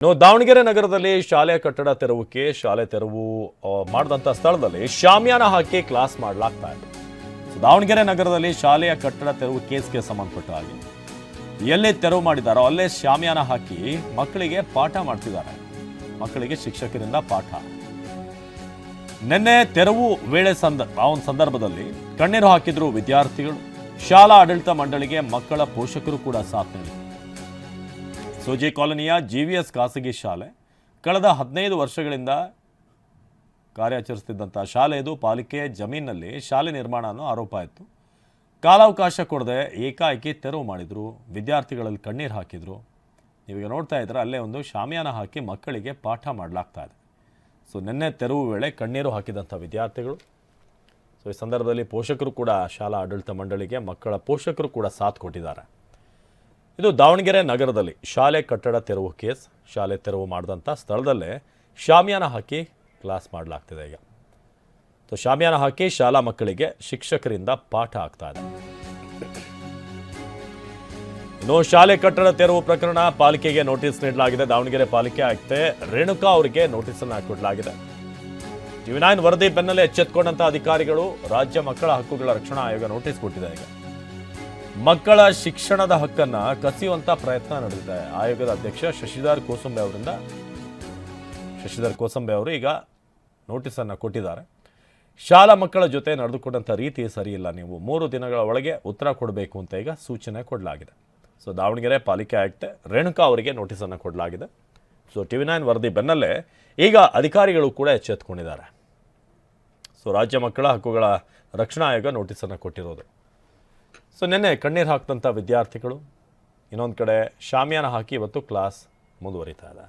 ದಾವಣಗೆರೆ ನಗರದಲ್ಲಿ ಶಾಲೆಯ ಕಟ್ಟಡ ತೆರವುಕ್ಕೆ ಶಾಲೆ ತೆರವು ಮಾಡಿದಂಥ ಸ್ಥಳದಲ್ಲಿ ಶಾಮಿಯಾನ ಹಾಕಿ ಕ್ಲಾಸ್ ಮಾಡಲಾಗ್ತಾ ಇದೆ. ದಾವಣಗೆರೆ ನಗರದಲ್ಲಿ ಶಾಲೆಯ ಕಟ್ಟಡ ತೆರವು ಕೇಸ್ಗೆ ಸಂಬಂಧಪಟ್ಟ ಹಾಗೆ ಎಲ್ಲೇ ತೆರವು ಮಾಡಿದಾರೋ ಅಲ್ಲೇ ಶಾಮಿಯಾನ ಹಾಕಿ ಮಕ್ಕಳಿಗೆ ಪಾಠ ಮಾಡ್ತಿದ್ದಾರೆ. ಮಕ್ಕಳಿಗೆ ಶಿಕ್ಷಕರಿಂದ ಪಾಠ. ನಿನ್ನೆ ತೆರವು ವೇಳೆ ಸಂದರ್ಭದಲ್ಲಿ ಕಣ್ಣೀರು ಹಾಕಿದ್ರು ವಿದ್ಯಾರ್ಥಿಗಳು. ಶಾಲಾ ಆಡಳಿತ ಮಂಡಳಿಗೆ ಮಕ್ಕಳ ಪೋಷಕರು ಕೂಡ ಸಾಥ್ ನೀಡಿದರು. ಸೋಜಿ ಕಾಲೋನಿಯ ಜಿವಿಎಸ್ ಖಾಸಗಿ ಶಾಲೆ ಕಳೆದ 15 ವರ್ಷಗಳಿಂದ ಕಾರ್ಯಾಚರಿಸುತ್ತಿದ್ದಂಥ ಶಾಲೆ ಇದು. ಪಾಲಿಕೆ ಜಮೀನಿನಲ್ಲಿ ಶಾಲೆ ನಿರ್ಮಾಣ ಅನ್ನೋ ಆರೋಪ ಇತ್ತು. ಕಾಲಾವಕಾಶ ಕೊಡದೆ ಏಕಾಏಕಿ ತೆರವು ಮಾಡಿದರು. ವಿದ್ಯಾರ್ಥಿಗಳಲ್ಲಿ ಕಣ್ಣೀರು ಹಾಕಿದರು. ನೀವೀಗ ನೋಡ್ತಾ ಇದ್ರೆ ಅಲ್ಲೇ ಒಂದು ಶಾಮಿಯಾನ ಹಾಕಿ ಮಕ್ಕಳಿಗೆ ಪಾಠ ಮಾಡಲಾಗ್ತಾ ಇದೆ. ಸೊ ನಿನ್ನೆ ತೆರವು ವೇಳೆ ಕಣ್ಣೀರು ಹಾಕಿದಂಥ ವಿದ್ಯಾರ್ಥಿಗಳು. ಸೊ ಈ ಸಂದರ್ಭದಲ್ಲಿ ಪೋಷಕರು ಕೂಡ ಶಾಲಾ ಆಡಳಿತ ಮಂಡಳಿಗೆ ಮಕ್ಕಳ ಪೋಷಕರು ಕೂಡ ಸಾಥ್ ಕೊಟ್ಟಿದ್ದಾರೆ. ಇದು ದಾವಣಗೆರೆ ನಗರದಲ್ಲಿ ಶಾಲೆ ಕಟ್ಟಡ ತೆರವು ಕೇಸ್. ಶಾಲೆ ತೆರವು ಮಾಡಿದಂಥ ಸ್ಥಳದಲ್ಲೇ ಶಾಮಿಯಾನ ಹಾಕಿ ಕ್ಲಾಸ್ ಮಾಡಲಾಗ್ತಿದೆ. ಈಗ ಸೊ ಶಾಮಿಯಾನ ಹಾಕಿ ಶಾಲಾ ಮಕ್ಕಳಿಗೆ ಶಿಕ್ಷಕರಿಂದ ಪಾಠ ಆಗ್ತಾ ಇದೆ. ಇನ್ನು ಶಾಲೆ ಕಟ್ಟಡ ತೆರವು ಪ್ರಕರಣ ಪಾಲಿಕೆಗೆ ನೋಟಿಸ್ ನೀಡಲಾಗಿದೆ. ದಾವಣಗೆರೆ ಪಾಲಿಕೆ ಆಯುಕ್ತೆ ರೇಣುಕಾ ಅವರಿಗೆ ನೋಟಿಸ್ ಅನ್ನು ಕೊಡಲಾಗಿದೆ. ಟಿವಿ9 ವರದಿ ಬೆನ್ನಲ್ಲೇ ಎಚ್ಚೆತ್ತುಕೊಂಡಂತ ಅಧಿಕಾರಿಗಳು ರಾಜ್ಯ ಮಕ್ಕಳ ಹಕ್ಕುಗಳ ರಕ್ಷಣಾ ಆಯೋಗ ನೋಟಿಸ್ ಕೊಟ್ಟಿದೆ. ಈಗ ಮಕ್ಕಳ ಶಿಕ್ಷಣದ ಹಕ್ಕನ್ನ ಕಸಿಯುವಂತ ಪ್ರಯತ್ನ ನಡೆದಿದೆ. ಆಯೋಗದ ಅಧ್ಯಕ್ಷ ಶಶಿಧರ್ ಕೋಸಂಬೆ ಅವರು ಈಗ ನೋಟಿಸ್ ಅನ್ನು ಕೊಟ್ಟಿದ್ದಾರೆ. ಶಾಲಾ ಮಕ್ಕಳ ಜೊತೆ ನಡೆದುಕೊಂಡಂಥ ರೀತಿ ಸರಿಯಿಲ್ಲ, ನೀವು 3 ದಿನಗಳ ಒಳಗೆ ಉತ್ತರ ಕೊಡಬೇಕು ಅಂತ ಈಗ ಸೂಚನೆ ಕೊಡಲಾಗಿದೆ. ಸೊ ದಾವಣಗೆರೆ ಪಾಲಿಕೆ ಆಯುಕ್ತೆ ರೇಣುಕಾ ಅವರಿಗೆ ನೋಟಿಸ್ ಅನ್ನು ಕೊಡಲಾಗಿದೆ. ಸೊ ಟಿವಿ9 ವರದಿ ಬೆನ್ನಲ್ಲೇ ಈಗ ಅಧಿಕಾರಿಗಳು ಕೂಡ ಎಚ್ಚೆತ್ತುಕೊಂಡಿದ್ದಾರೆ. ಸೊ ರಾಜ್ಯ ಮಕ್ಕಳ ಹಕ್ಕುಗಳ ರಕ್ಷಣಾ ಆಯೋಗ ನೋಟಿಸ್ ಅನ್ನು ಕೊಟ್ಟಿರೋದು. ಸೊ ನಿನ್ನೆ ಕಣ್ಣೀರು ಹಾಕಿದಂಥ ವಿದ್ಯಾರ್ಥಿಗಳು ಇನ್ನೊಂದು ಕಡೆ ಶಾಮಿಯಾನ ಹಾಕಿ ಇವತ್ತು ಕ್ಲಾಸ್ ಮುಂದುವರಿತಾ ಇದೆ.